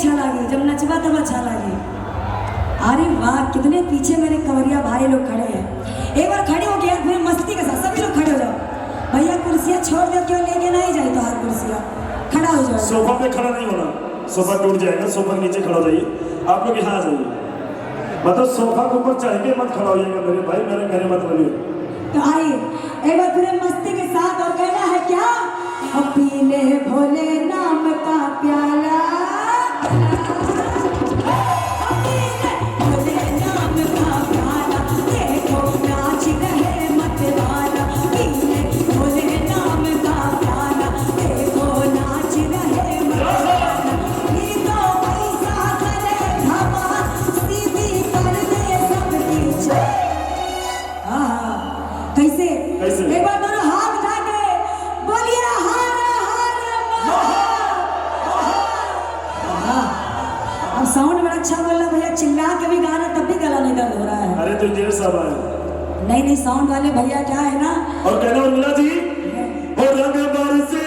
अच्छा लगी, जब नचवा तब अच्छा लगी। अरे वाह, कितने पीछे मेरे कंवरिया भाई लोग खड़े हैं। एक बार खड़े हो गया फिर मस्ती के साथ सभी लोग खड़े हो जाओ। भैया कुर्सियाँ छोड़ दो, क्यों लेके नहीं जाए तो हर कुर्सियाँ खड़ा हो जाओ। सोफा पे खड़ा नहीं होना, सोफा टूट जाएगा। सोफा के नीचे खड़ा हो जाइए, आप लोग यहाँ आ जाइए। मतलब सोफा के ऊपर चढ़ के मत खड़ा हो जाएगा मेरे भाई, मेरे कहने मत लगे। तो आइए एक बार पूरे मस्ती के साथ, और कहना है क्या, पीले भोले नाम का प्याला, कैसे एक बार दोनों हाथ उठा के बोलिए हर हर। अब साउंड बड़ा अच्छा बोल रहा भैया, चिल्ला के भी गाना तब भी गला नहीं दर्द हो रहा है। अरे तो इंजीनियर साहब आए। नहीं नहीं, साउंड वाले भैया क्या है ना, और कहना उर्मिला जी, हो रंग बरसे